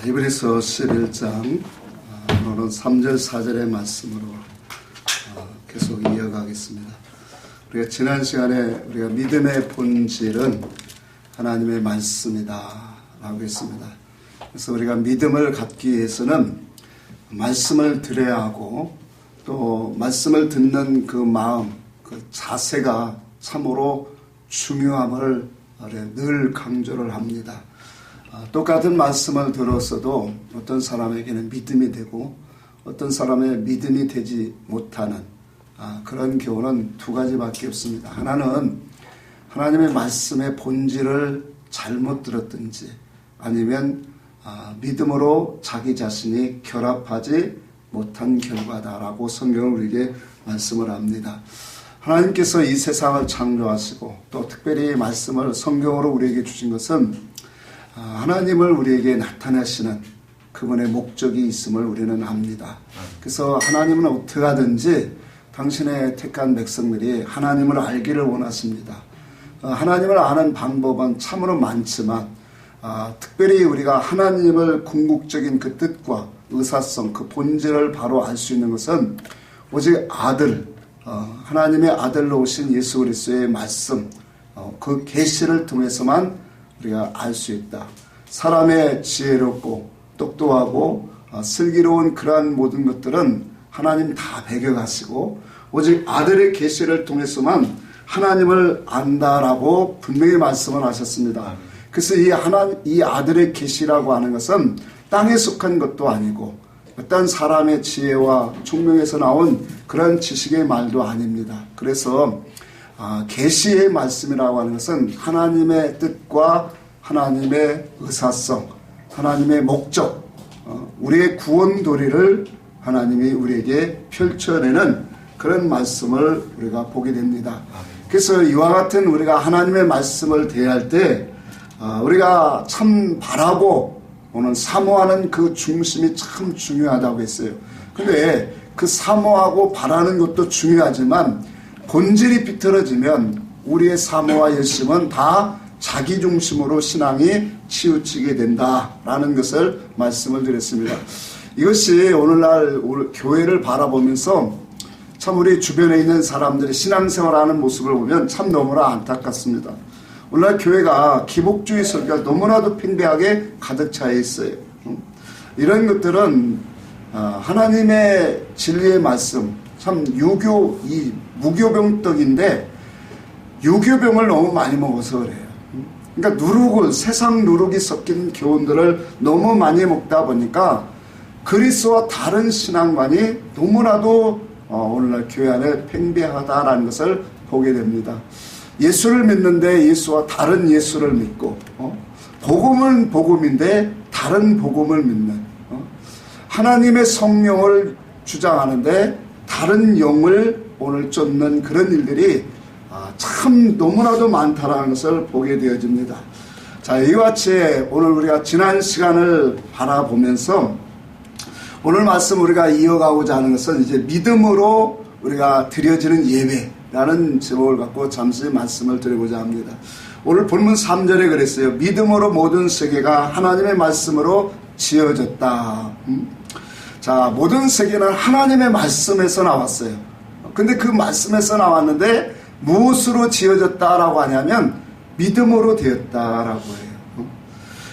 히브리서 11장 오늘은 3절 4절의 말씀으로 계속 이어가겠습니다. 우리가 지난 시간에 우리가 믿음의 본질은 하나님의 말씀이다 라고 했습니다. 그래서 우리가 믿음을 갖기 위해서는 말씀을 들어야 하고 또 말씀을 듣는 그 마음, 그 자세가 참으로 중요함을 늘 강조를 합니다. 똑같은 말씀을 들었어도 어떤 사람에게는 믿음이 되고 어떤 사람의 믿음이 되지 못하는 그런 경우는 두 가지밖에 없습니다. 하나는 하나님의 말씀의 본질을 잘못 들었든지 아니면 믿음으로 자기 자신이 결합하지 못한 결과다라고 성경은 우리에게 말씀을 합니다. 하나님께서 이 세상을 창조하시고 또 특별히 말씀을 성경으로 우리에게 주신 것은 하나님을 우리에게 나타내시는 그분의 목적이 있음을 우리는 압니다. 그래서 하나님은 어떻게 하든지 당신의 택한 백성들이 하나님을 알기를 원하십니다. 하나님을 아는 방법은 참으로 많지만 특별히 우리가 하나님을 궁극적인 그 뜻과 의사성, 그 본질을 바로 알 수 있는 것은 오직 아들, 하나님의 아들로 오신 예수 그리스도의 말씀, 그 계시를 통해서만 우리가 알 수 있다. 사람의 지혜롭고 똑똑하고 슬기로운 그러한 모든 것들은 하나님 다 배격하시고 오직 아들의 계시를 통해서만 하나님을 안다라고 분명히 말씀을 하셨습니다. 그래서 이 아들의 계시라고 하는 것은 땅에 속한 것도 아니고 어떤 사람의 지혜와 총명에서 나온 그런 지식의 말도 아닙니다. 그래서 계시의 말씀이라고 하는 것은 하나님의 뜻과 하나님의 의사성, 하나님의 목적, 우리의 구원 도리를 하나님이 우리에게 펼쳐내는 그런 말씀을 우리가 보게 됩니다. 그래서 이와 같은 우리가 하나님의 말씀을 대할 때 우리가 참 바라고 오늘 사모하는 그 중심이 참 중요하다고 했어요. 근데 그 사모하고 바라는 것도 중요하지만 본질이 비틀어지면 우리의 사모와 열심은 다 자기 중심으로 신앙이 치우치게 된다라는 것을 말씀을 드렸습니다. 이것이 오늘날 우리 교회를 바라보면서 참 우리 주변에 있는 사람들이 신앙생활하는 모습을 보면 참 너무나 안타깝습니다. 오늘날 교회가 기복주의 설교가 너무나도 팽배하게 가득 차 있어요. 이런 것들은 하나님의 진리의 말씀, 참 무교병떡인데 유교병을 너무 많이 먹어서 그래요. 그러니까 세상 누룩이 섞인 교훈들을 너무 많이 먹다 보니까 그리스도와 다른 신앙관이 너무나도 오늘날 교회 안에 팽배하다라는 것을 보게 됩니다. 예수를 믿는데 예수와 다른 예수를 믿고 복음은 복음인데 다른 복음을 믿는 하나님의 성령을 주장하는데 다른 영을 오늘 쫓는 그런 일들이 참 너무나도 많다라는 것을 보게 되어집니다. 자, 이와 같이 오늘 우리가 지난 시간을 바라보면서 오늘 말씀 우리가 이어가고자 하는 것은 이제 믿음으로 우리가 드려지는 예배라는 제목을 갖고 잠시 말씀을 드리고자 합니다. 오늘 본문 3절에 그랬어요. 믿음으로 모든 세계가 하나님의 말씀으로 지어졌다. 자, 모든 세계는 하나님의 말씀에서 나왔어요. 근데 그 말씀에서 나왔는데 무엇으로 지어졌다라고 하냐면 믿음으로 되었다라고 해요.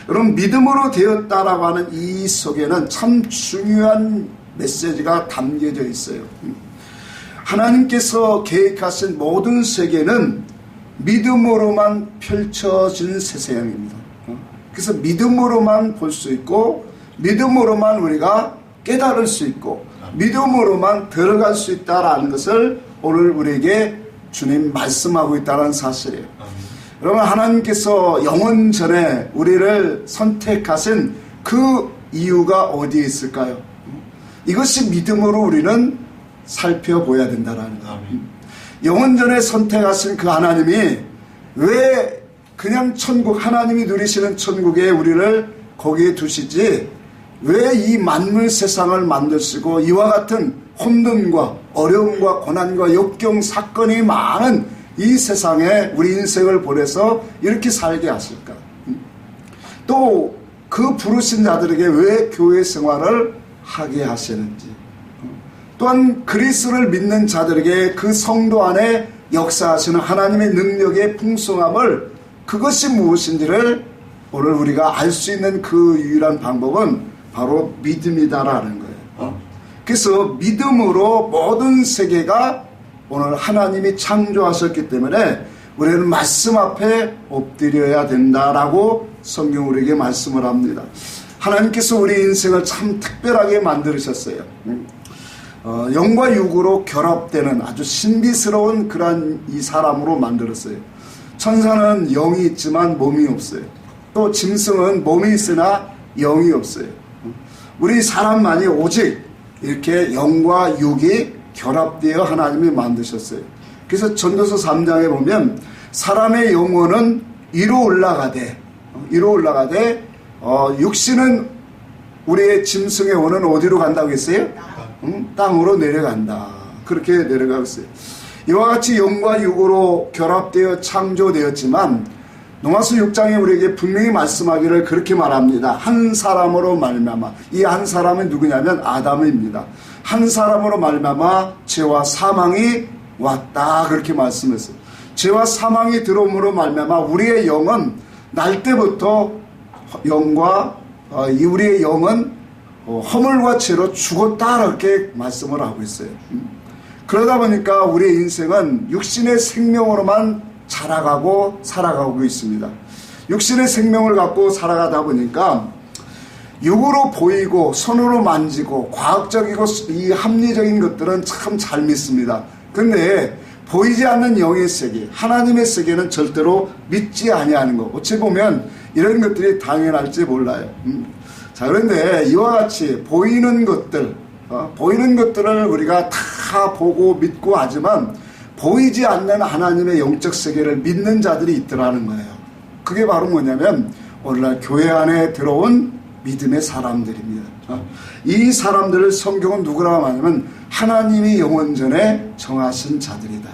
여러분, 믿음으로 되었다라고 하는 이 속에는 참 중요한 메시지가 담겨져 있어요. 하나님께서 계획하신 모든 세계는 믿음으로만 펼쳐진 세상입니다. 그래서 믿음으로만 볼 수 있고 믿음으로만 우리가 깨달을 수 있고 믿음으로만 들어갈 수 있다라는 것을 오늘 우리에게 주님 말씀하고 있다는 사실이에요. 여러분, 하나님께서 영원 전에 우리를 선택하신 그 이유가 어디에 있을까요? 이것이 믿음으로 우리는 살펴보아야 된다는 거예요. 영원 전에 선택하신 그 하나님이 왜 그냥 하나님이 누리시는 천국에 우리를 거기에 두시지 왜 이 만물 세상을 만드시고 이와 같은 혼돈과 어려움과 고난과 역경 사건이 많은 이 세상에 우리 인생을 보내서 이렇게 살게 하실까? 또 그 부르신 자들에게 왜 교회 생활을 하게 하시는지, 또한 그리스도를 믿는 자들에게 그 성도 안에 역사하시는 하나님의 능력의 풍성함을, 그것이 무엇인지를 오늘 우리가 알 수 있는 그 유일한 방법은 바로 믿음이다라는 거예요. 그래서 믿음으로 모든 세계가 오늘 하나님이 창조하셨기 때문에 우리는 말씀 앞에 엎드려야 된다라고 성경 우리에게 말씀을 합니다. 하나님께서 우리 인생을 참 특별하게 만드셨어요. 영과 육으로 결합되는 아주 신비스러운 그러한 이 사람으로 만들었어요. 천사는 영이 있지만 몸이 없어요. 또 짐승은 몸이 있으나 영이 없어요. 우리 사람만이 오직 이렇게 영과 육이 결합되어 하나님이 만드셨어요. 그래서 전도서 3장에 보면 사람의 영혼은 위로 올라가되 육신은 우리의 짐승의 영혼은 어디로 간다고 했어요? 땅으로 내려간다. 그렇게 내려가고 있어요. 이와 같이 영과 육으로 결합되어 창조되었지만 로마서 6장에 우리에게 분명히 말씀하기를 그렇게 말합니다. 한 사람으로 말미암아, 이 한 사람은 누구냐면 아담입니다. 한 사람으로 말미암아 죄와 사망이 왔다, 그렇게 말씀했어요. 죄와 사망이 들어옴으로 말미암아 우리의 영은 날 때부터 우리의 영은 허물과 죄로 죽었다, 그렇게 말씀을 하고 있어요. 그러다 보니까 우리의 인생은 육신의 생명으로만 자라가고 살아가고 있습니다. 육신의 생명을 갖고 살아가다 보니까 육으로 보이고 손으로 만지고 과학적이고 이 합리적인 것들은 참 잘 믿습니다. 근데 보이지 않는 영의 세계, 하나님의 세계는 절대로 믿지 아니하는 거. 어찌 보면 이런 것들이 당연할지 몰라요. 자, 그런데 이와 같이 보이는 것들을 우리가 다 보고 믿고 하지만 보이지 않는 하나님의 영적 세계를 믿는 자들이 있더라는 거예요. 그게 바로 뭐냐면 오늘날 교회 안에 들어온 믿음의 사람들입니다. 이 사람들을 성경은 누구라고 하냐면 하나님이 영원전에 정하신 자들이다,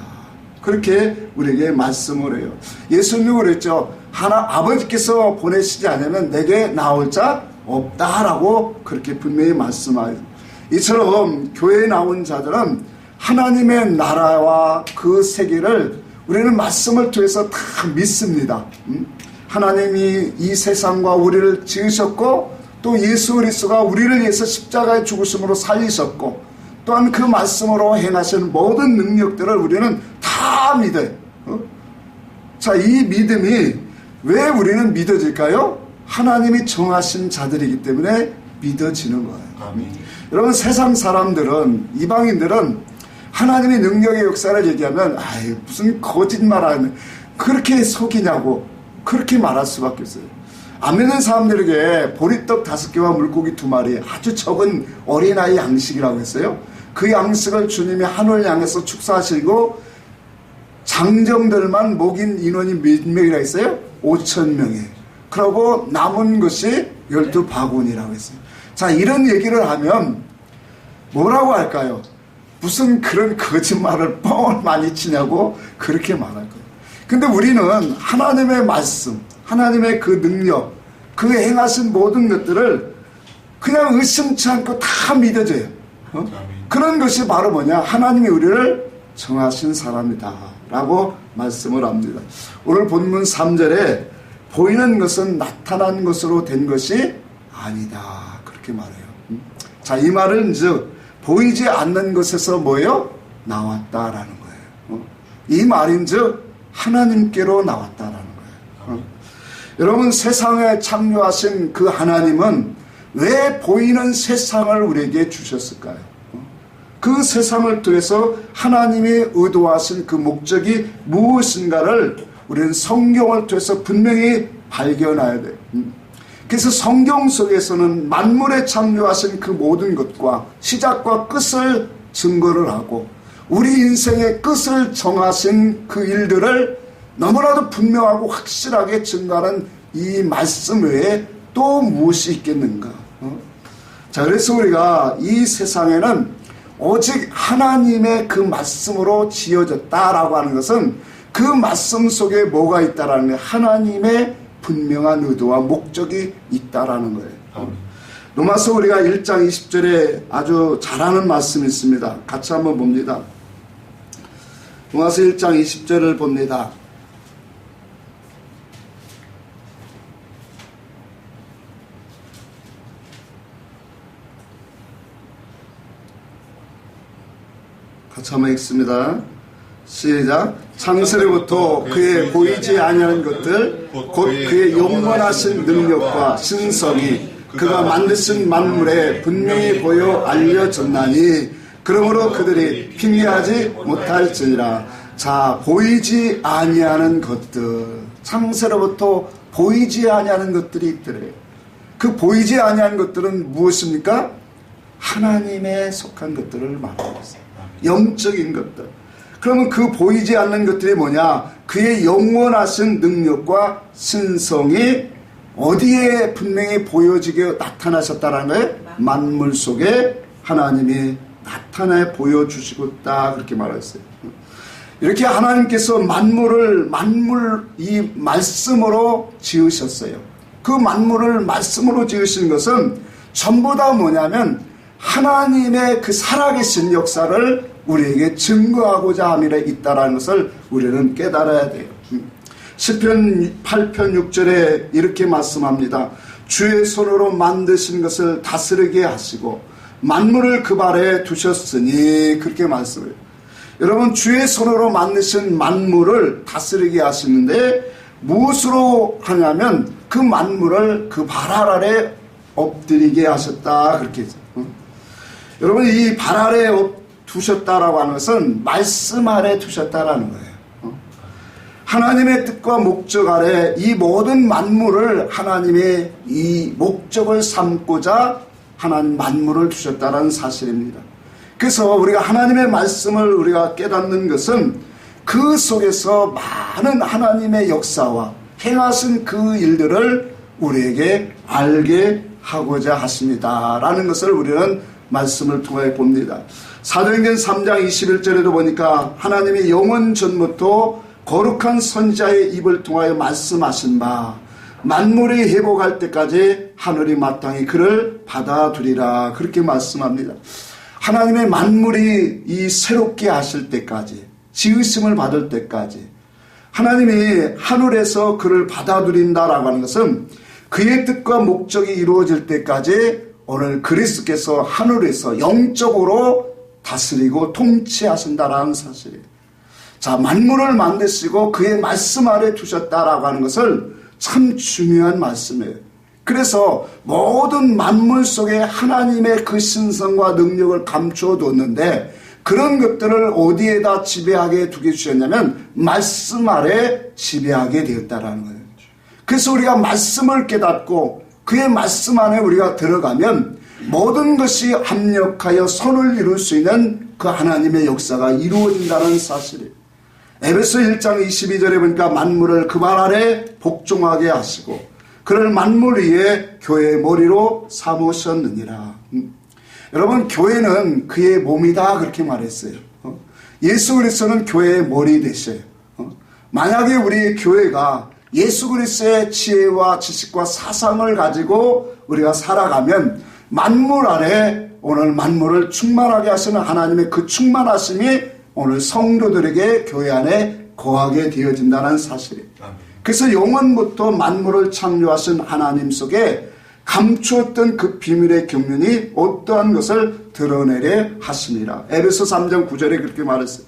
그렇게 우리에게 말씀을 해요. 예수님이 그랬죠. 아버지께서 보내시지 않으면 내게 나올 자 없다라고 그렇게 분명히 말씀하여요. 이처럼 교회에 나온 자들은 하나님의 나라와 그 세계를 우리는 말씀을 통해서 다 믿습니다. 하나님이 이 세상과 우리를 지으셨고 또 예수 그리스도가 우리를 위해서 십자가에 죽으심으로 살리셨고 또한 그 말씀으로 행하신 모든 능력들을 우리는 다 믿어요. 자, 이 믿음이 왜 우리는 믿어질까요? 하나님이 정하신 자들이기 때문에 믿어지는 거예요. 아멘. 여러분, 세상 사람들은, 이방인들은 하나님의 능력의 역사를 얘기하면 무슨 거짓말하는, 그렇게 속이냐고 그렇게 말할 수밖에 없어요. 안 믿는 사람들에게 보리떡 5개와 물고기 2마리, 아주 적은 어린아이 양식이라고 했어요. 그 양식을 주님이 하늘을 향해서 축사하시고 장정들만 먹인 인원이 몇 명이라 했어요? 5,000명이에요. 그러고 남은 것이 12바구니라고 했어요. 자, 이런 얘기를 하면 뭐라고 할까요? 무슨 그런 거짓말을 뻥을 많이 치냐고 그렇게 말할 거예요. 근데 우리는 하나님의 말씀, 하나님의 그 능력, 그 행하신 모든 것들을 그냥 의심치 않고 다 믿어져요. 그런 것이 바로 뭐냐? 하나님이 우리를 정하신 사람이다 라고 말씀을 합니다. 오늘 본문 3절에 보이는 것은 나타난 것으로 된 것이 아니다, 그렇게 말해요. 자, 이 말은 즉 보이지 않는 것에서 뭐예요? 나왔다라는 거예요. 이 말인 즉 하나님께로 나왔다라는 거예요. 여러분, 세상에 창조하신 그 하나님은 왜 보이는 세상을 우리에게 주셨을까요? 그 세상을 통해서 하나님이 의도하신 그 목적이 무엇인가를 우리는 성경을 통해서 분명히 발견해야 돼요. 그래서 성경 속에서는 만물에 창조하신 그 모든 것과 시작과 끝을 증거를 하고 우리 인생의 끝을 정하신 그 일들을 너무나도 분명하고 확실하게 증거하는 이 말씀 외에 또 무엇이 있겠는가? 자, 그래서 우리가 이 세상에는 오직 하나님의 그 말씀으로 지어졌다라고 하는 것은 그 말씀 속에 뭐가 있다라는 거예요? 하나님의 분명한 의도와 목적이 있다라는 거예요. 로마서 우리가 1장 20절에 아주 잘하는 말씀이 있습니다. 같이 한번 봅니다. 로마서 1장 20절을 봅니다. 같이 한번 읽습니다. 시작. 창세로부터 그의 보이지 아니하는 것들 곧 그의 영원하신 능력과 신성이 그가 만드신 만물에 분명히 보여 알려졌나니 그러므로 그들이 핑계하지 못할지니라. 자, 보이지 아니하는 것들, 창세로부터 보이지 아니하는 것들이 있더래요. 그 보이지 아니하는 것들은 무엇입니까? 하나님에 속한 것들을 말하고 있어요. 영적인 것들. 그러면 그 보이지 않는 것들이 뭐냐? 그의 영원하신 능력과 신성이 어디에 분명히 보여지게 나타나셨다는 거예요? 만물 속에 하나님이 나타내 보여주시고 있다, 그렇게 말했어요. 이렇게 하나님께서 만물 이 말씀으로 지으셨어요. 그 만물을 말씀으로 지으신 것은 전부 다 뭐냐면 하나님의 그 살아계신 역사를 우리에게 증거하고자 함이라 있다라는 것을 우리는 깨달아야 돼요. 시편 8편 6절에 이렇게 말씀합니다. 주의 손으로 만드신 것을 다스리게 하시고 만물을 그 발에 두셨으니, 그렇게 말씀해요. 여러분, 주의 손으로 만드신 만물을 다스리게 하시는데 무엇으로 하냐면 그 만물을 그 발 아래 엎드리게 하셨다, 그렇게 해서. 여러분, 이 발 아래 두셨다라고 하는 것은 말씀 아래 두셨다라는 거예요. 하나님의 뜻과 목적 아래 이 모든 만물을 하나님의 이 목적을 삼고자 하나님 만물을 두셨다라는 사실입니다. 그래서 우리가 하나님의 말씀을 우리가 깨닫는 것은 그 속에서 많은 하나님의 역사와 행하신 그 일들을 우리에게 알게 하고자 하십니다라는 것을 우리는 말씀을 통해 봅니다. 사도행전 3장 21절에도 보니까 하나님이 영원 전부터 거룩한 선지자의 입을 통하여 말씀하신 바 만물이 회복할 때까지 하늘이 마땅히 그를 받아두리라, 그렇게 말씀합니다. 하나님의 만물이 이 새롭게 하실 때까지, 지으심을 받을 때까지 하나님이 하늘에서 그를 받아들인다라고 하는 것은 그의 뜻과 목적이 이루어질 때까지 오늘 그리스도께서 하늘에서 영적으로 다스리고 통치하신다라는 사실이에요. 자, 만물을 만드시고 그의 말씀 아래 두셨다라고 하는 것을 참 중요한 말씀이에요. 그래서 모든 만물 속에 하나님의 그 신성과 능력을 감추어 뒀는데 그런 것들을 어디에다 지배하게 두게 주셨냐면 말씀 아래 지배하게 되었다라는 거예요. 그래서 우리가 말씀을 깨닫고 그의 말씀 안에 우리가 들어가면 모든 것이 합력하여 선을 이룰 수 있는 그 하나님의 역사가 이루어진다는 사실이에요. 에베소 1장 22절에 보니까 만물을 그 발 아래 복종하게 하시고 그를 만물 위에 교회의 머리로 삼으셨느니라. 여러분, 교회는 그의 몸이다, 그렇게 말했어요. 예수 그리스도는 교회의 머리 되셔요. 만약에 우리 교회가 예수 그리스도의 지혜와 지식과 사상을 가지고 우리가 살아가면 만물 아래 오늘 만물을 충만하게 하시는 하나님의 그 충만하심이 오늘 성도들에게 교회 안에 거하게 되어진다는 사실이에요. 그래서 영원부터 만물을 창조하신 하나님 속에 감추었던 그 비밀의 경륜이 어떠한 것을 드러내려 하십니다. 에베소 3장 9절에 그렇게 말했어요.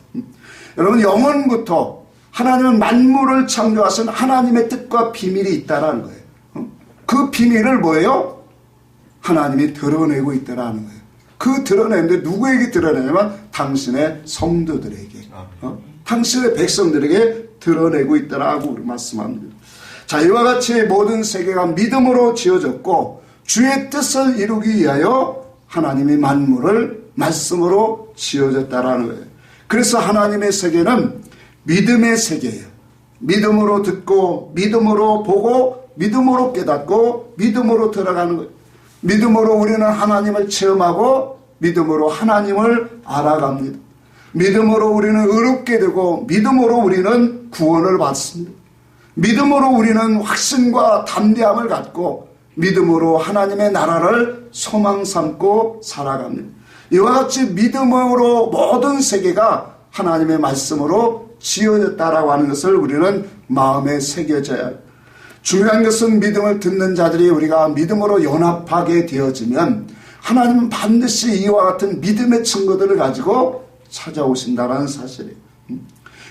여러분, 영원부터 하나님은 만물을 창조하신 하나님의 뜻과 비밀이 있다라는 거예요. 그 비밀을 뭐예요? 하나님이 드러내고 있다라는 거예요. 그 드러내는데 누구에게 드러내냐면 당신의 성도들에게, 당신의 백성들에게 드러내고 있다라고 말씀합니다. 자, 이와 같이 모든 세계가 믿음으로 지어졌고 주의 뜻을 이루기 위하여 하나님이 만물을 말씀으로 지어졌다라는 거예요. 그래서 하나님의 세계는 믿음의 세계예요. 믿음으로 듣고 믿음으로 보고 믿음으로 깨닫고 믿음으로 들어가는 거예요. 믿음으로 우리는 하나님을 체험하고 믿음으로 하나님을 알아갑니다. 믿음으로 우리는 의롭게 되고 믿음으로 우리는 구원을 받습니다. 믿음으로 우리는 확신과 담대함을 갖고 믿음으로 하나님의 나라를 소망 삼고 살아갑니다. 이와 같이 믿음으로 모든 세계가 하나님의 말씀으로 지어졌다라고 하는 것을 우리는 마음에 새겨져야 해요. 중요한 것은 믿음을 듣는 자들이 우리가 믿음으로 연합하게 되어지면 하나님은 반드시 이와 같은 믿음의 증거들을 가지고 찾아오신다는 사실이에요.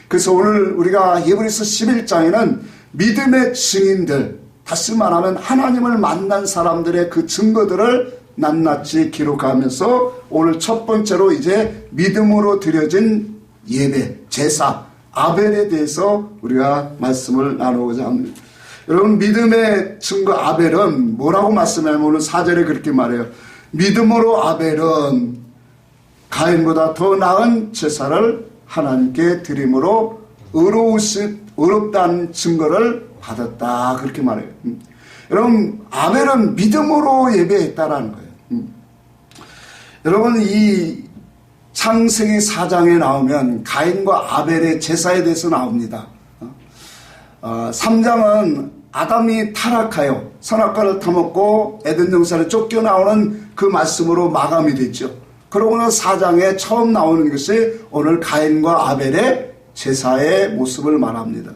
그래서 오늘 우리가 히브리서 11장에는 믿음의 증인들, 다시 말하면 하나님을 만난 사람들의 그 증거들을 낱낱이 기록하면서 오늘 첫 번째로 이제 믿음으로 드려진 예배, 제사, 아벨에 대해서 우리가 말씀을 나누고자 합니다. 여러분, 믿음의 증거 아벨은 뭐라고 말씀하냐면 오늘 4절에 그렇게 말해요. 믿음으로 아벨은 가인보다 더 나은 제사를 하나님께 드림으로 의롭다는 증거를 받았다, 그렇게 말해요. 여러분, 아벨은 믿음으로 예배했다라는 거예요. 여러분, 이 창세기 4장에 나오면 가인과 아벨의 제사에 대해서 나옵니다. 3장은 아담이 타락하여 선악과를 타먹고 에덴 동산에 쫓겨나오는 그 말씀으로 마감이 됐죠. 그러고는 4장에 처음 나오는 것이 오늘 가인과 아벨의 제사의 모습을 말합니다.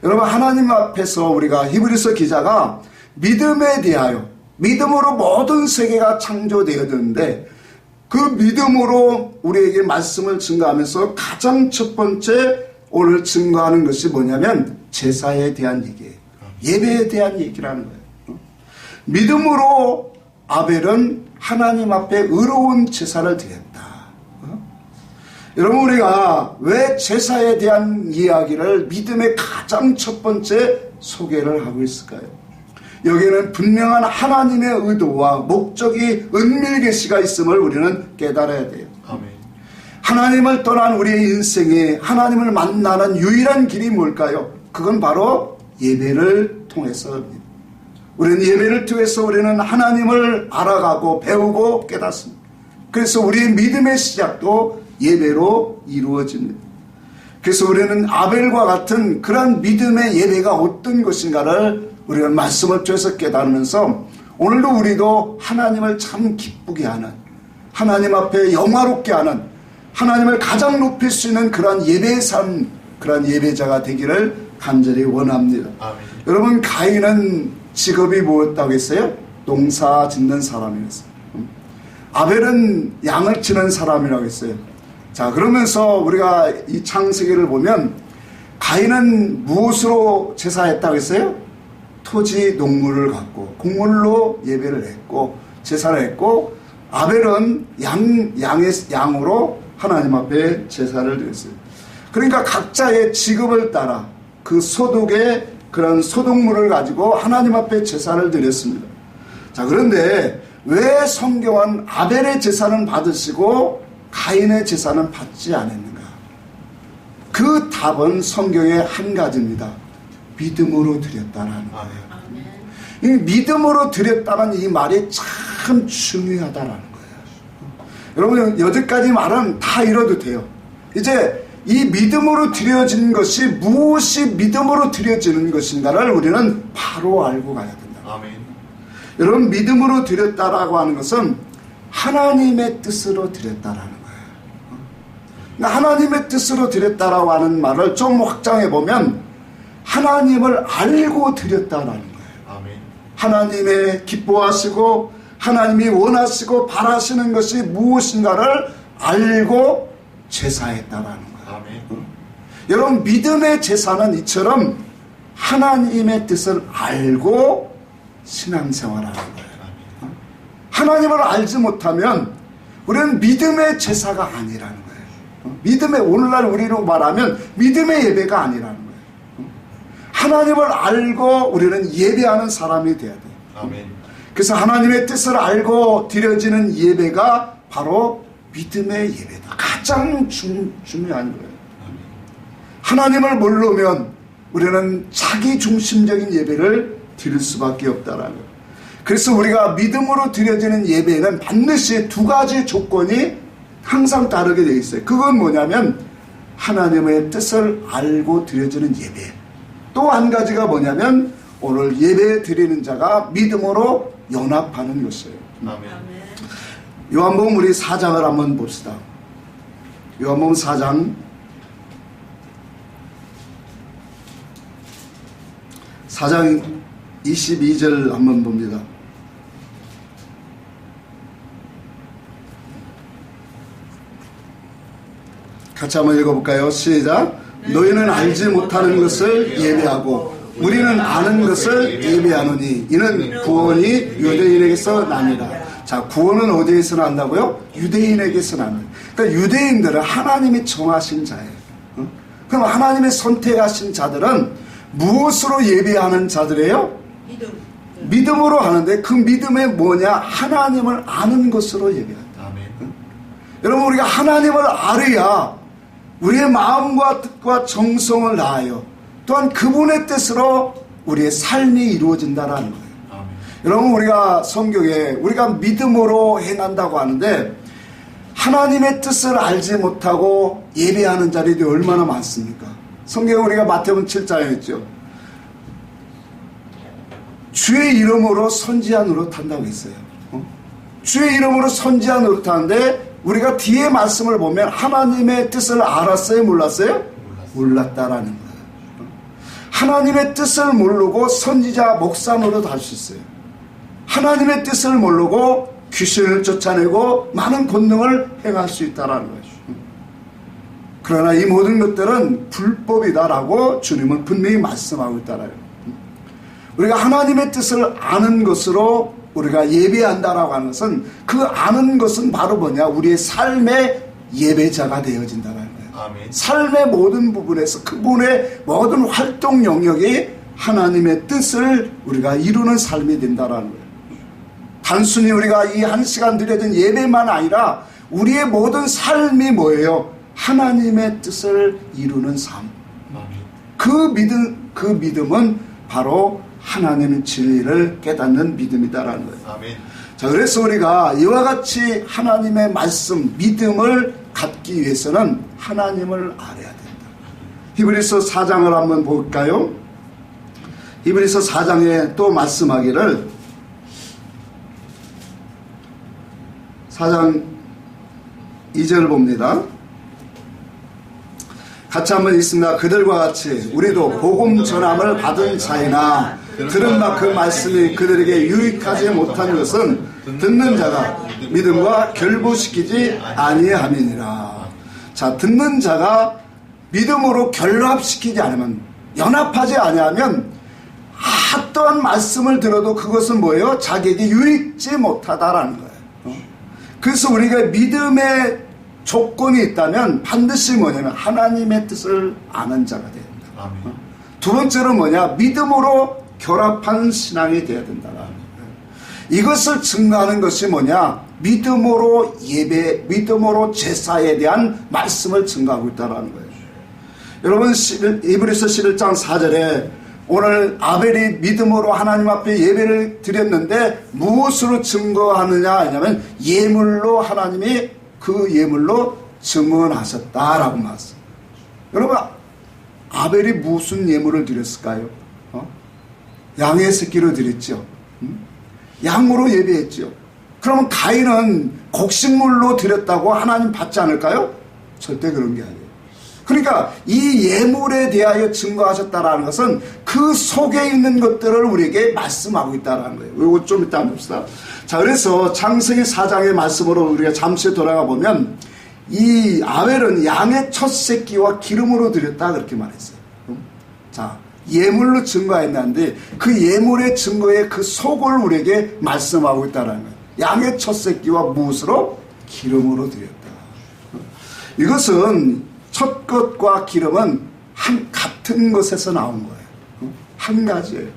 여러분, 하나님 앞에서 우리가 히브리서 기자가 믿음에 대하여, 믿음으로 모든 세계가 창조되었는데 그 믿음으로 우리에게 말씀을 증거하면서 가장 첫 번째 오늘 증거하는 것이 뭐냐면 제사에 대한 얘기예요. 예배에 대한 얘기라는 거예요. 믿음으로 아벨은 하나님 앞에 의로운 제사를 드렸다. 여러분, 우리가 왜 제사에 대한 이야기를 믿음의 가장 첫 번째 소개를 하고 있을까요? 여기에는 분명한 하나님의 의도와 목적이 은밀계시가 있음을 우리는 깨달아야 돼요. 아멘. 하나님을 떠난 우리의 인생에 하나님을 만나는 유일한 길이 뭘까요? 그건 바로 예배를 통해서입니다. 우리는 예배를 통해서 우리는 하나님을 알아가고 배우고 깨닫습니다. 그래서 우리의 믿음의 시작도 예배로 이루어집니다. 그래서 우리는 아벨과 같은 그런 믿음의 예배가 어떤 것인가를 우리가 말씀을 통해서 깨달으면서 오늘도 우리도 하나님을 참 기쁘게 하는, 하나님 앞에 영화롭게 하는, 하나님을 가장 높일 수 있는 그런 예배의 삶, 그런 예배자가 되기를 간절히 원합니다. 아멘. 여러분, 가인은 직업이 뭐였다고 했어요? 농사 짓는 사람이었어요. 아벨은 양을 치는 사람이라고 했어요. 자, 그러면서 우리가 이 창세기를 보면 가인은 무엇으로 제사했다고 했어요? 토지, 농물을 갖고 곡물로 예배를 했고 제사를 했고, 아벨은 양으로 하나님 앞에 제사를 드렸어요. 그러니까 각자의 직업을 따라 그 소득의 그런 소득물을 가지고 하나님 앞에 제사를 드렸습니다. 자, 그런데 왜 성경은 아벨의 제사는 받으시고 가인의 제사는 받지 않았는가? 그 답은 성경의 한 가지입니다. 믿음으로 드렸다라는 거예요. 이 믿음으로 드렸다는 이 말이 참 중요하다라는 거예요. 여러분, 여기까지 말은 다 이뤄도 돼요. 이제 이 믿음으로 드려진 것이 무엇이 믿음으로 드려지는 것인가를 우리는 바로 알고 가야 된다. 아멘. 여러분, 믿음으로 드렸다라고 하는 것은 하나님의 뜻으로 드렸다라는 거예요. 하나님의 뜻으로 드렸다라고 하는 말을 좀 확장해 보면 하나님을 알고 드렸다라는 거예요. 아멘. 하나님의 기뻐하시고 하나님이 원하시고 바라시는 것이 무엇인가를 알고 제사했다라는 거예요. 아멘. 여러분, 믿음의 제사는 이처럼 하나님의 뜻을 알고 신앙생활하는 거예요. 하나님을 알지 못하면 우리는 믿음의 제사가 아니라는 거예요. 믿음의, 오늘날 우리로 말하면 믿음의 예배가 아니라는 거예요. 하나님을 알고 우리는 예배하는 사람이 돼야 돼요. 아멘. 그래서 하나님의 뜻을 알고 드려지는 예배가 바로 믿음의 예배다. 가장 중요한 거예요. 아멘. 하나님을 모르면 우리는 자기 중심적인 예배를 드릴 수밖에 없다라는 거예요. 그래서 우리가 믿음으로 드려지는 예배는 반드시 두 가지 조건이 항상 다르게 되어 있어요. 그건 뭐냐면 하나님의 뜻을 알고 드려지는 예배, 또 한 가지가 뭐냐면 오늘 예배 드리는 자가 믿음으로 연합하는 것이에요. 아멘. 요한복음 우리 4장을 한번 봅시다. 요한복음 4장 22절 한번 봅니다. 같이 한번 읽어볼까요? 시작. 너희는 알지 못하는 것을 예배하고 우리는 아는 것을 예배하노니 이는 구원이 유대인에게서 나니라. 자, 구원은 어디에서 난다고요? 유대인에게서 나는. 그러니까 유대인들은 하나님이 정하신 자예요. 그럼 하나님이 선택하신 자들은 무엇으로 예배하는 자들이에요? 믿음으로 하는데 그 믿음이 뭐냐? 하나님을 아는 것으로 예배한다. 여러분, 우리가 하나님을 알아야 우리의 마음과 뜻과 정성을 다하여 또한 그분의 뜻으로 우리의 삶이 이루어진다라는 거예요. 아멘. 여러분, 우리가 성경에 우리가 믿음으로 행한다고 하는데 하나님의 뜻을 알지 못하고 예배하는 자들이 얼마나 많습니까? 성경에 우리가 마태복음 7장에 했죠. 주의 이름으로 선지자 노릇한다고 했어요. 주의 이름으로 선지자 노릇하는데 우리가 뒤에 말씀을 보면 하나님의 뜻을 알았어요? 몰랐어요? 몰랐다라는 거예요. 하나님의 뜻을 모르고 선지자 목사 노릇 할 수 있어요. 하나님의 뜻을 모르고 귀신을 쫓아내고 많은 권능을 행할 수 있다라는 거죠. 그러나 이 모든 것들은 불법이다라고 주님은 분명히 말씀하고 있다라요. 우리가 하나님의 뜻을 아는 것으로 우리가 예배한다라고 하는 것은 그 아는 것은 바로 뭐냐? 우리의 삶의 예배자가 되어진다는 거예요. 아멘. 삶의 모든 부분에서 그분의 모든 활동 영역이 하나님의 뜻을 우리가 이루는 삶이 된다는 거예요. 단순히 우리가 이 한 시간 드려진 예배만 아니라 우리의 모든 삶이 뭐예요? 하나님의 뜻을 이루는 삶. 그 믿음은 바로 하나님의 진리를 깨닫는 믿음이다라는 거예요. 아멘. 자, 그래서 우리가 이와 같이 하나님의 말씀, 믿음을 갖기 위해서는 하나님을 알아야 된다. 히브리서 4장을 한번 볼까요? 히브리서 4장에 또 말씀하기를 4장 2절 봅니다. 같이 한번 읽습니다. 그들과 같이 우리도 복음 전함을 받은 자이나 들은 바 그 말씀이 그들에게 유익하지 못한 것은 듣는 자가 믿음과 결부시키지 아니함이니라. 자, 듣는 자가 믿음으로 결합시키지 않으면, 연합하지 아니하면 어떠한 말씀을 들어도 그것은 뭐예요? 자기에게 유익지 못하다라는 거예요. 그래서 우리가 믿음의 조건이 있다면 반드시 뭐냐면 하나님의 뜻을 아는 자가 돼야 된다. 두 번째로 뭐냐? 믿음으로 결합한 신앙이 되어야 된다라는 거예요. 이것을 증거하는 것이 뭐냐? 믿음으로 예배, 믿음으로 제사에 대한 말씀을 증거하고 있다는 거예요. 여러분, 히브리서 11장 4절에 오늘 아벨이 믿음으로 하나님 앞에 예배를 드렸는데 무엇으로 증거하느냐 하냐면 예물로 하나님이 그 예물로 증언하셨다라고 말씀. 여러분, 아벨이 무슨 예물을 드렸을까요? 양의 새끼로 드렸죠. 양으로 예배했죠. 그러면 가인은 곡식물로 드렸다고 하나님 받지 않을까요? 절대 그런 게 아니에요. 그러니까 이 예물에 대하여 증거하셨다라는 것은 그 속에 있는 것들을 우리에게 말씀하고 있다는 거예요. 이거 좀 이따 봅시다. 자, 그래서 창세기 4장의 말씀으로 우리가 잠시 돌아가 보면 이 아벨은 양의 첫 새끼와 기름으로 드렸다 그렇게 말했어요. 자, 예물로 증거했는데 그 예물의 증거의 그 속을 우리에게 말씀하고 있다는 거예요. 양의 첫 새끼와 무엇으로? 기름으로 드렸다. 이것은 첫 것과 기름은 같은 것에서 나온 거예요. 한 가지예요.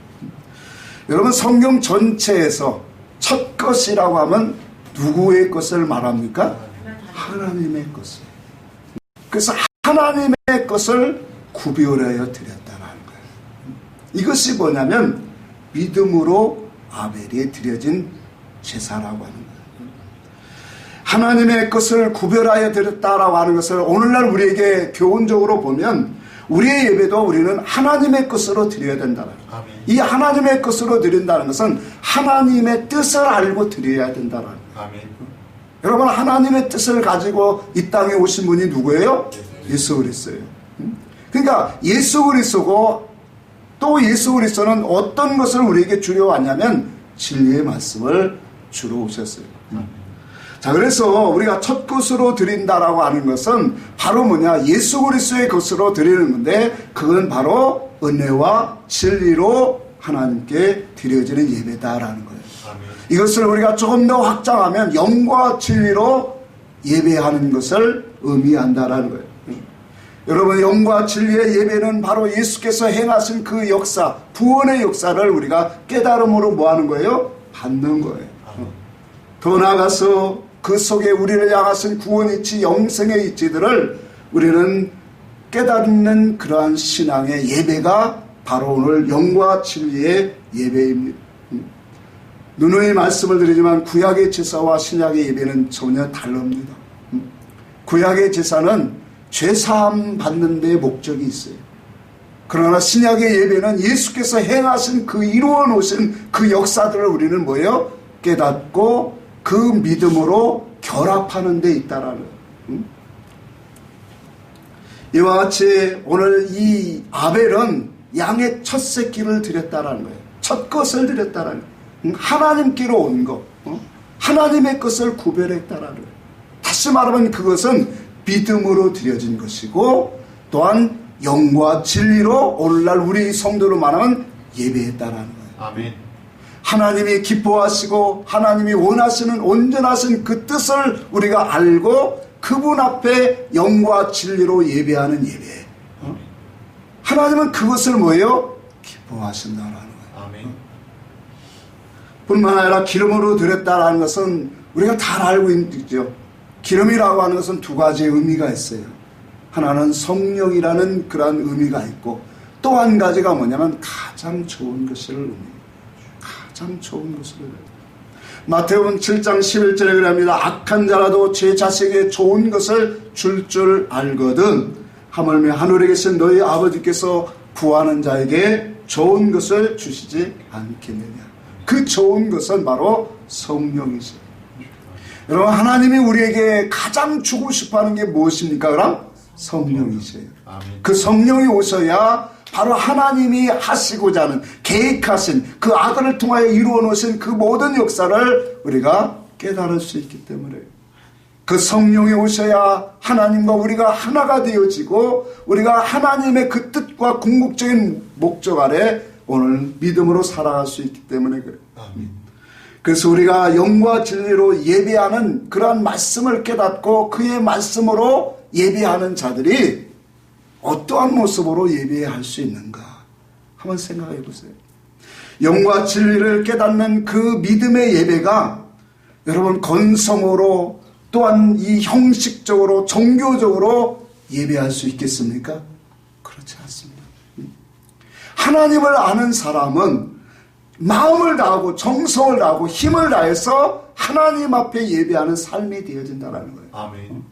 여러분, 성경 전체에서 첫 것이라고 하면 누구의 것을 말합니까? 하나님의 것을. 그래서 하나님의 것을 구별하여 드렸다는 거예요. 이것이 뭐냐면 믿음으로 아벨이 드려진 제사라고 하는 거예요. 하나님의 것을 구별하여 드렸다라고 하는 것을 오늘날 우리에게 교훈적으로 보면 우리의 예배도 우리는 하나님의 것으로 드려야 된다는 거예요. 이 하나님의 것으로 드린다는 것은 하나님의 뜻을 알고 드려야 된다는 거예요. 여러분, 하나님의 뜻을 가지고 이 땅에 오신 분이 누구예요? 예수 그리스도예요. 그러니까 예수 그리스도고, 또 예수 그리스도는 어떤 것을 우리에게 주려 왔냐면 진리의 말씀을 주러 오셨어요. 자, 그래서 우리가 첫 것으로 드린다라고 하는 것은 바로 뭐냐? 예수 그리스도의 것으로 드리는 건데, 그건 바로 은혜와 진리로 하나님께 드려지는 예배다라는 거예요. 이것을 우리가 조금 더 확장하면 영과 진리로 예배하는 것을 의미한다라는 거예요. 여러분, 영과 진리의 예배는 바로 예수께서 행하신 그 역사, 구원의 역사를 우리가 깨달음으로 뭐 하는 거예요? 받는 거예요. 더 나아가서 그 속에 우리를 향하신 구원의 이치, 영생의 이치들을 우리는 깨닫는 그러한 신앙의 예배가 바로 오늘 영과 진리의 예배입니다. 누누이 말씀을 드리지만 구약의 제사와 신약의 예배는 전혀 다릅니다. 구약의 제사는 죄사함 받는 데 목적이 있어요. 그러나 신약의 예배는 예수께서 행하신 그 이루어 놓으신 그 역사들을 우리는 뭐예요? 깨닫고 그 믿음으로 결합하는 데 있다라는 거예요. 이와 같이 오늘 이 아벨은 양의 첫 새끼를 드렸다라는 거예요. 첫 것을 드렸다라는 거예요. 하나님께로 온 것, 하나님의 것을 구별했다라는 거예요. 다시 말하면 그것은 믿음으로 드려진 것이고, 또한 영과 진리로 오늘날 우리 성도로 말하면 예배했다라는 거예요. 아멘. 하나님이 기뻐하시고 하나님이 원하시는 온전하신 그 뜻을 우리가 알고 그분 앞에 영과 진리로 예배하는 예배. 하나님은 그것을 뭐예요? 기뻐하신다라는 거예요. 아멘. 뿐만 아니라 기름으로 드렸다라는 것은 우리가 잘 알고 있죠. 기름이라고 하는 것은 두 가지의 의미가 있어요. 하나는 성령이라는 그런 의미가 있고, 또 한 가지가 뭐냐면 가장 좋은 것을 의미해요. 가장 좋은 것을 의미해요. 마태복음 7장 11절에 그럽니다. 악한 자라도 제 자식에게 좋은 것을 줄 알거든 하물며 하늘에 계신 너희 아버지께서 구하는 자에게 좋은 것을 주시지 않겠느냐. 그 좋은 것은 바로 성령이시죠. 여러분, 하나님이 우리에게 가장 주고 싶어하는 게 무엇입니까? 그럼 성령이세요. 그 성령이 오셔야 바로 하나님이 하시고자 하는 계획하신 그 아들을 통하여 이루어 놓으신 그 모든 역사를 우리가 깨달을 수 있기 때문에, 그 성령이 오셔야 하나님과 우리가 하나가 되어지고 우리가 하나님의 그 뜻과 궁극적인 목적 아래 오늘 믿음으로 살아갈 수 있기 때문에 그래요. 그래서 우리가 영과 진리로 예배하는 그러한 말씀을 깨닫고 그의 말씀으로 예배하는 자들이 어떠한 모습으로 예배할 수 있는가 한번 생각해 보세요. 영과 진리를 깨닫는 그 믿음의 예배가 여러분 건성으로 또한 이 형식적으로 종교적으로 예배할 수 있겠습니까? 그렇지 않습니다. 하나님을 아는 사람은 마음을 다하고 정성을 다하고 힘을 다해서 하나님 앞에 예배하는 삶이 되어진다는 거예요. 아멘.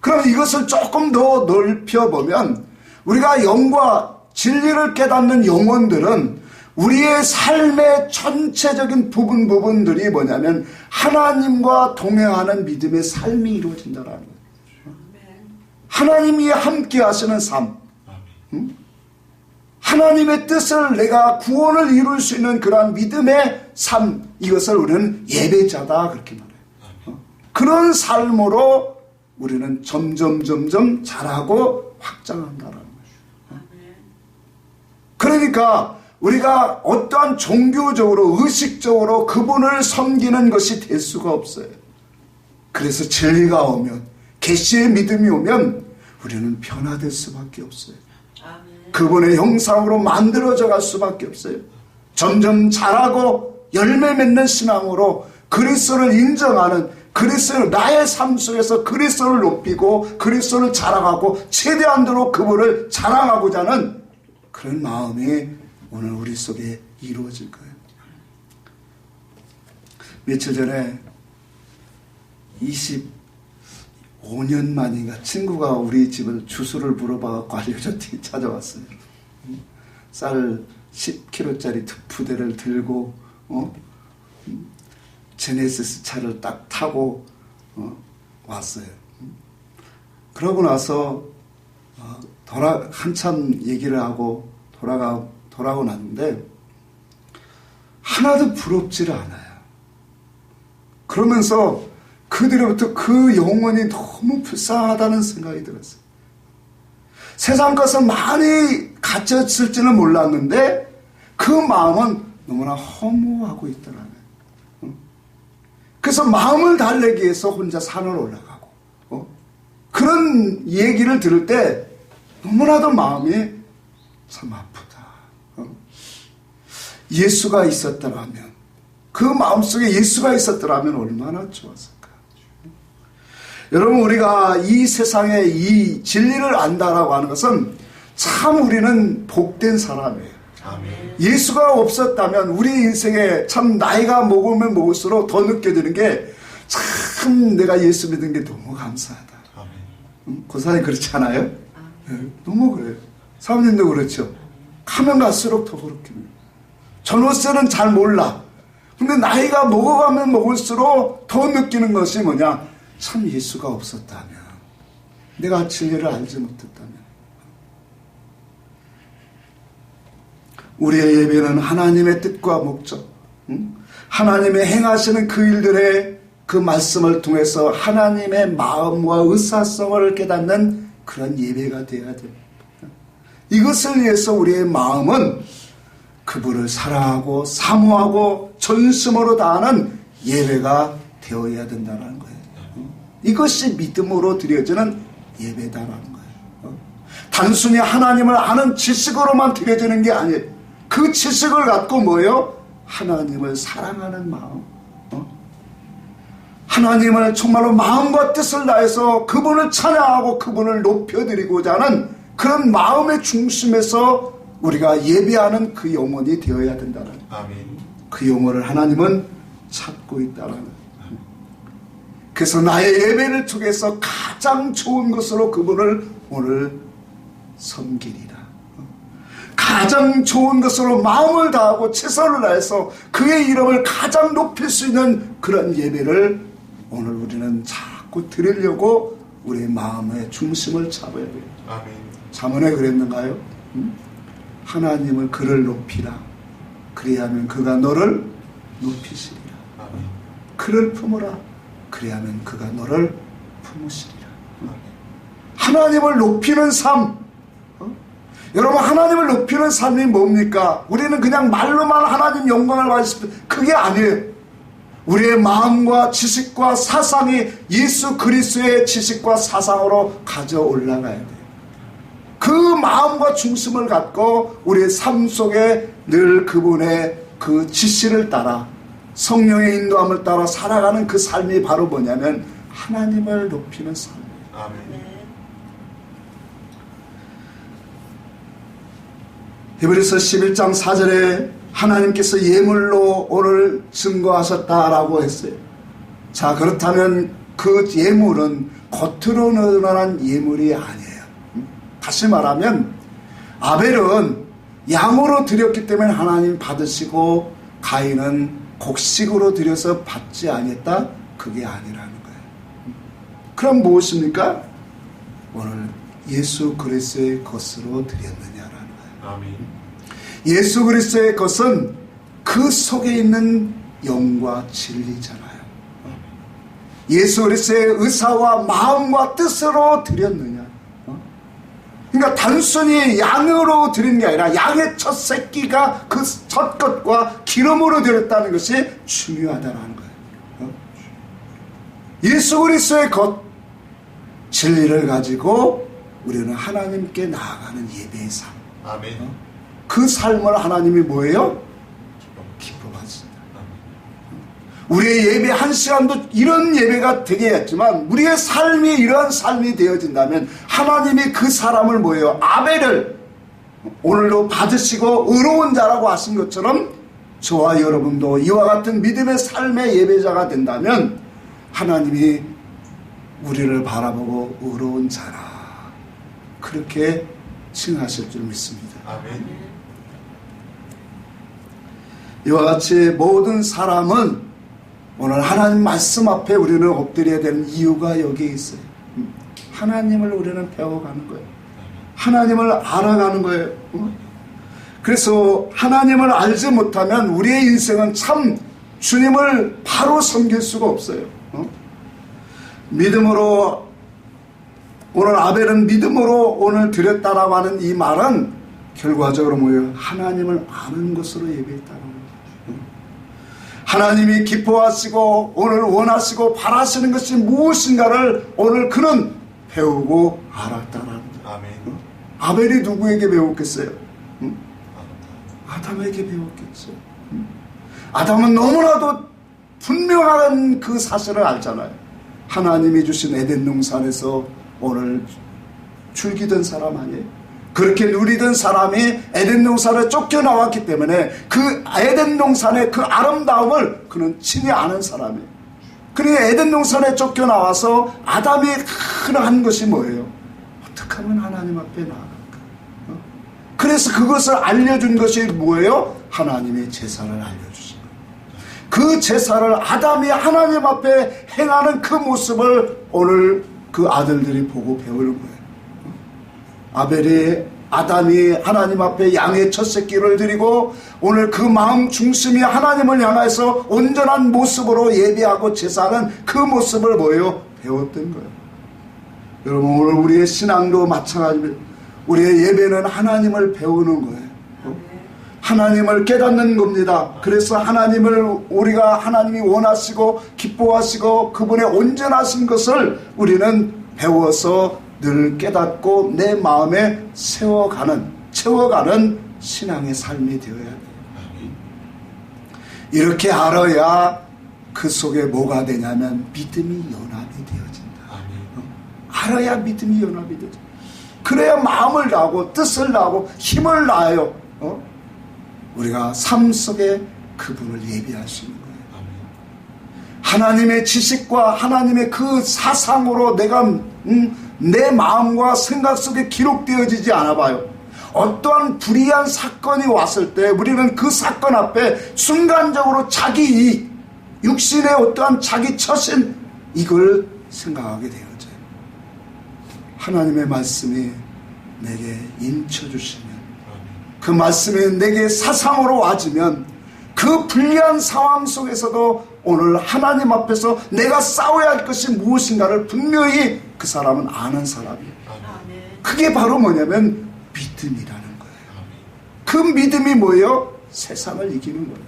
그럼 이것을 조금 더 넓혀보면 우리가 영과 진리를 깨닫는 영혼들은 우리의 삶의 전체적인 부분들이 뭐냐면 하나님과 동행하는 믿음의 삶이 이루어진다는 거예요. 하나님이 함께 하시는 삶, 하나님의 뜻을 내가 구원을 이룰 수 있는 그러한 믿음의 삶, 이것을 우리는 예배자다 그렇게 말해요. 그런 삶으로 우리는 점점 자라고 확장한다는 거죠. 그러니까 우리가 어떠한 종교적으로 의식적으로 그분을 섬기는 것이 될 수가 없어요. 그래서 진리가 오면, 계시의 믿음이 오면 우리는 변화될 수밖에 없어요. 그분의 형상으로 만들어져 갈 수밖에 없어요. 점점 자라고 열매 맺는 신앙으로 그리스도를 인정하는, 그리스도를 나의 삶 속에서 그리스도를 높이고 그리스도를 자랑하고 최대한도로 그분을 자랑하고자 하는 그런 마음이 오늘 우리 속에 이루어질 거예요. 며칠 전에 5년 만인가 친구가 우리 집을 주소를 물어봐갖고 알려줬더니 찾아왔어요. 쌀 10kg짜리 부대를 들고 제네시스 차를 딱 타고 왔어요. 그러고 나서 한참 얘기를 하고 돌아오고 났는데 하나도 부럽지를 않아요. 그러면서 그들로부터 그 영혼이 너무 불쌍하다는 생각이 들었어요. 세상 것은 많이 갇혔을지는 몰랐는데 그 마음은 너무나 허무하고 있더라고요. 그래서 마음을 달래기 위해서 혼자 산을 올라가고 그런 얘기를 들을 때 너무나도 마음이 참 아프다. 예수가 있었더라면, 그 마음속에 예수가 있었더라면 얼마나 좋았을까. 여러분, 우리가 이 세상에 이 진리를 안다라고 하는 것은 참 우리는 복된 사람이에요. 아멘. 예수가 없었다면 우리 인생에 참 나이가 먹으면 먹을수록 더 느껴지는 게 참 내가 예수 믿은 게 너무 감사하다. 고사님 그렇지 않아요? 네, 너무 그래요. 사모님도 그렇죠. 가면 갈수록 더 그렇게. 전후세는 잘 몰라. 근데 나이가 먹어가면 먹을수록 더 느끼는 것이 뭐냐? 참 예수가 없었다면, 내가 진리를 알지 못했다면. 우리의 예배는 하나님의 뜻과 목적, 하나님의 행하시는 그 일들의 그 말씀을 통해서 하나님의 마음과 의사성을 깨닫는 그런 예배가 되어야 됩니다. 이것을 위해서 우리의 마음은 그분을 사랑하고 사모하고 전심으로 다하는 예배가 되어야 된다는 거예요. 이것이 믿음으로 드려지는 예배다라는 거예요. 단순히 하나님을 아는 지식으로만 드려지는 게 아니에요. 그 지식을 갖고 뭐예요? 하나님을 사랑하는 마음, 하나님을 정말로 마음과 뜻을 다해서 그분을 찬양하고 그분을 높여드리고자 하는 그런 마음의 중심에서 우리가 예배하는 그 영혼이 되어야 된다는 거예요. 아멘. 그 영혼을 하나님은 찾고 있다는 거예요. 그래서 나의 예배를 통해서 가장 좋은 것으로 그분을 오늘 섬기리라. 가장 좋은 것으로 마음을 다하고 최선을 다해서 그의 이름을 가장 높일 수 있는 그런 예배를 오늘 우리는 자꾸 드리려고 우리의 마음의 중심을 잡아야 돼요. 아멘. 잠언에 그랬는가요? 하나님을 그를 높이라. 그리하면 그가 너를 높이시리라. 아멘. 그를 품으라. 그리하면 그가 너를 품으시리라. 아멘. 하나님을 높이는 삶. 여러분, 하나님을 높이는 삶이 뭡니까? 우리는 그냥 말로만 하나님 영광을 받으시면 그게 아니에요. 우리의 마음과 지식과 사상이 예수 그리스도의 지식과 사상으로 가져 올라가야 돼요. 그 마음과 중심을 갖고 우리의 삶 속에 늘 그분의 그 지시를 따라 성령의 인도함을 따라 살아가는 그 삶이 바로 뭐냐면 하나님을 높이는 삶이에요. 아멘. 히브리서 11장 4절에 하나님께서 예물로 오늘 증거하셨다라고 했어요. 자, 그렇다면 그 예물은 겉으로 드러난 예물이 아니에요. 다시 말하면 아벨은 양으로 드렸기 때문에 하나님 받으시고 가인은 곡식으로 드려서 받지 아니했다? 그게 아니라는 거예요. 그럼 무엇입니까? 오늘 예수 그리스도의 것으로 드렸느냐라는 거예요. 아멘. 예수 그리스도의 것은 그 속에 있는 영과 진리잖아요. 예수 그리스도의 의사와 마음과 뜻으로 드렸느냐. 그러니까 단순히 양으로 드린 게 아니라 양의 첫 새끼가 그 첫 것과 기름으로 드렸다는 것이 중요하다는 거예요. 예수 그리스도의 것, 진리를 가지고 우리는 하나님께 나아가는 예배의 삶. 아멘. 그 삶을 하나님이 뭐예요? 기뻐하십니다. 우리의 예배 한 시간도 이런 예배가 되게 했지만 우리의 삶이 이러한 삶이 되어진다면 하나님이 그 사람을 뭐예요? 아벨을 오늘도 받으시고 의로운 자라고 하신 것처럼 저와 여러분도 이와 같은 믿음의 삶의 예배자가 된다면 하나님이 우리를 바라보고 의로운 자라 그렇게 칭하실 줄 믿습니다. 아멘. 이와 같이 모든 사람은 오늘 하나님 말씀 앞에 우리는 엎드려야 되는 이유가 여기에 있어요. 하나님을 우리는 배워가는 거예요. 하나님을 알아가는 거예요. 그래서 하나님을 알지 못하면 우리의 인생은 참 주님을 바로 섬길 수가 없어요. 믿음으로 오늘 아벨은 믿음으로 오늘 드렸다라고 하는 이 말은 결과적으로 뭐예요? 하나님을 아는 것으로 예배했다는 거예요. 하나님이 기뻐하시고 오늘 원하시고 바라시는 것이 무엇인가를 오늘 그는 배우고 알았다라는 거예요. 아멘. 아벨이 누구에게 배웠겠어요? 아담에게 배웠겠죠. 아담은 너무나도 분명한 그 사실을 알잖아요. 하나님이 주신 에덴 동산에서 오늘 즐기던 사람 아니에요? 그렇게 누리던 사람이 에덴 동산에 쫓겨나왔기 때문에 그 에덴 동산의 그 아름다움을 그는 친히 아는 사람이에요. 그러니 에덴 동산에 쫓겨나와서 아담이 한 것이 뭐예요? 어떻게 하면 하나님 앞에 나아갈까? 그래서 그것을 알려준 것이 뭐예요? 하나님의 제사를 알려주신 거예요. 그 제사를 아담이 하나님 앞에 행하는 그 모습을 오늘 그 아들들이 보고 배우는 거예요. 아담이 하나님 앞에 양의 첫 새끼를 드리고 오늘 그 마음 중심이 하나님을 향해서 온전한 모습으로 예배하고 제사하는 그 모습을 뭐예요? 배웠던 거예요. 여러분 오늘 우리의 신앙도 마찬가지입니다. 우리의 예배는 하나님을 배우는 거예요. 하나님을 깨닫는 겁니다. 그래서 우리가 하나님이 원하시고 기뻐하시고 그분의 온전하신 것을 우리는 배워서 늘 깨닫고 내 마음에 채워가는 신앙의 삶이 되어야 돼요. 이렇게 알아야 그 속에 뭐가 되냐면 믿음이 연합이 되어진다. 알아야 믿음이 연합이 되죠. 그래야 마음을 다하고 뜻을 다하고 힘을 다하여 우리가 삶 속에 그분을 예비할 수 있는 거예요. 하나님의 지식과 하나님의 그 사상으로 내가 내 마음과 생각 속에 기록되어지지 않아 봐요. 어떠한 불의한 사건이 왔을 때 우리는 그 사건 앞에 순간적으로 자기 이익, 육신의 어떠한 자기 처신 이걸 생각하게 되어져요. 하나님의 말씀이 내게 인쳐주시면 그 말씀이 내게 사상으로 와지면 그 불리한 상황 속에서도 오늘 하나님 앞에서 내가 싸워야 할 것이 무엇인가를 분명히 그 사람은 아는 사람이에요. 그게 바로 뭐냐면 믿음이라는 거예요. 그 믿음이 뭐예요? 세상을 이기는 거예요.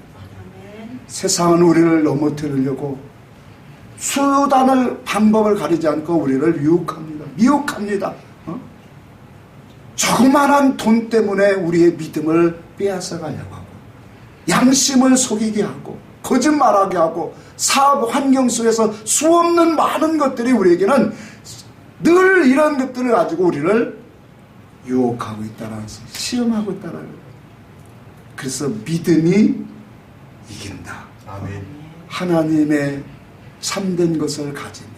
세상은 우리를 넘어뜨리려고 방법을 가리지 않고 우리를 미혹합니다. 조그만한 돈 때문에 우리의 믿음을 빼앗아 가려고 하고 양심을 속이게 하고 거짓말하게 하고 사업 환경 속에서 수없는 많은 것들이 우리에게는 늘 이런 것들을 가지고 우리를 유혹하고 있다라는 것을 시험하고 있다라는 거예요. 그래서 믿음이 이긴다. 아멘. 하나님의 참된 것을 가지면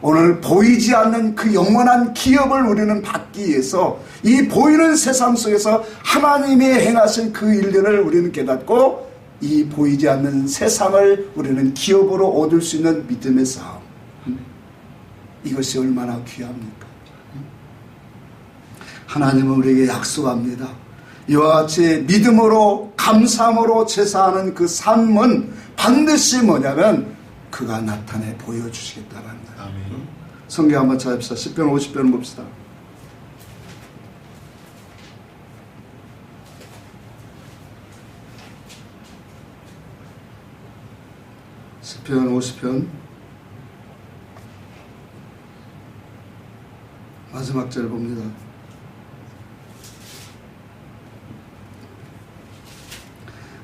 오늘 보이지 않는 그 영원한 기업을 우리는 받기 위해서 이 보이는 세상 속에서 하나님이 행하신 그 일들을 우리는 깨닫고 이 보이지 않는 세상을 우리는 기업으로 얻을 수 있는 믿음의 싸움. 이것이 얼마나 귀합니까? 하나님은 우리에게 약속합니다. 이와 같이 믿음으로 감사함으로 제사하는 그 삶은 반드시 뭐냐면 그가 나타내 보여주시겠다라는 거예요. 성경 한번 찾읍시다. 10편 50편 봅시다. 시편 50편 마지막 절 봅니다.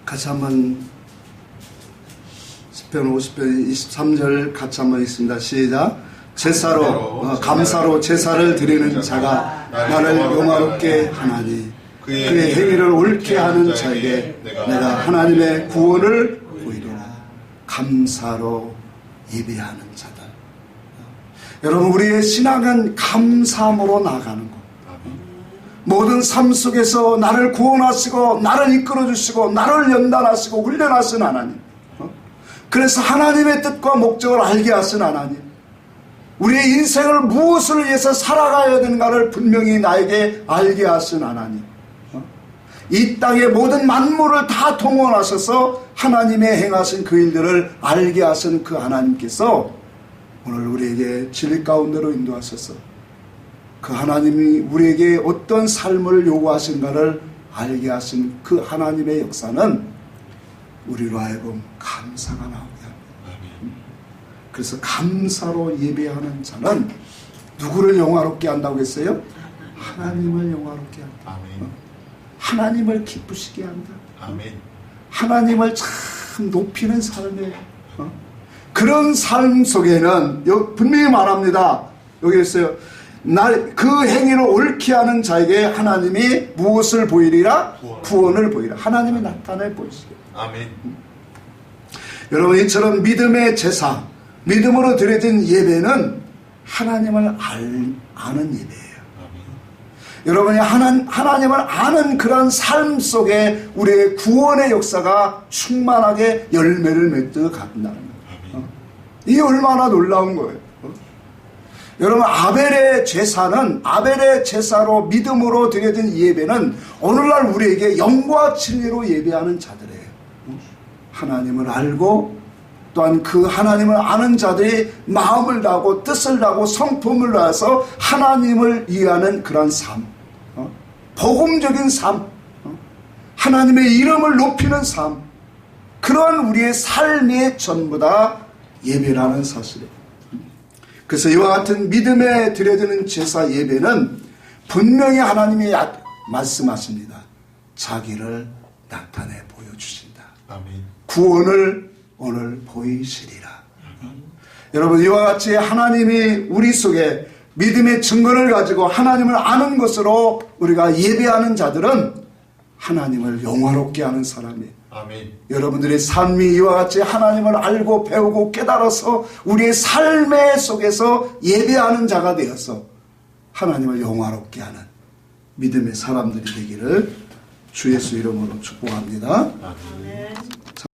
같이 한번 시편 50편 23절 같이 한번 읽습니다. 시작. 감사로 제사를 드리는 자가 나를 영화롭게 하나니 그의 행위를 옳게 하는 자에게 내가 하나님의 구원을 보이리라. 감사로 예배하는 자다. 여러분, 우리의 신앙은 감사함으로 나가는 것. 모든 삶 속에서 나를 구원하시고 나를 이끌어주시고 나를 연단하시고 훈련하신 하나님, 그래서 하나님의 뜻과 목적을 알게 하신 하나님, 우리의 인생을 무엇을 위해서 살아가야 되는가를 분명히 나에게 알게 하신 하나님, 이 땅의 모든 만물을 다 동원하셔서 하나님의 행하신 그 일들을 알게 하신 그 하나님께서 오늘 우리에게 진리 가운데로 인도하셔서 그 하나님이 우리에게 어떤 삶을 요구하신가를 알게 하신 그 하나님의 역사는 우리로 하여금 감사가 나오게 합니다. 그래서 감사로 예배하는 자는 누구를 영화롭게 한다고 했어요? 하나님을 영화롭게 한다. 하나님을 기쁘시게 한다. 하나님을 참 높이는 삶이에요. 그런 삶 속에는 분명히 말합니다. 여기 있어요. 그 행위를 옳게 하는 자에게 하나님이 무엇을 보이리라? 구원을 보이리라. 하나님이 나타내 보이시게. 아멘. 여러분, 이처럼 믿음의 제사, 믿음으로 드려진 예배는 하나님을 아는 예배예요. 여러분이 하나님을 아는 그런 삶 속에 우리의 구원의 역사가 충만하게 열매를 맺듯 간다는 거예요. 이게 얼마나 놀라운 거예요. 여러분, 아벨의 제사로 믿음으로 드려진 예배는 오늘날 우리에게 영과 진리로 예배하는 자들이에요. 하나님을 알고 또한 그 하나님을 아는 자들이 마음을 다하고 뜻을 다하고 성품을 다해서 하나님을 위하는 그런 삶, 복음적인 삶, 하나님의 이름을 높이는 삶, 그러한 우리의 삶이 전부 다 예배라는 사실이에요. 그래서 이와 같은 믿음에 드려지는 제사 예배는 분명히 하나님이 말씀하십니다. 자기를 나타내 보여주신다. 아멘. 구원을 오늘 보이시리라. 여러분, 이와 같이 하나님이 우리 속에 믿음의 증거를 가지고 하나님을 아는 것으로 우리가 예배하는 자들은 하나님을 영화롭게 하는 사람이에요. 아멘. 여러분들의 삶이 이와 같이 하나님을 알고 배우고 깨달아서 우리의 삶의 속에서 예배하는 자가 되어서 하나님을 영화롭게 하는 믿음의 사람들이 되기를 주 예수 이름으로 축복합니다. 아멘.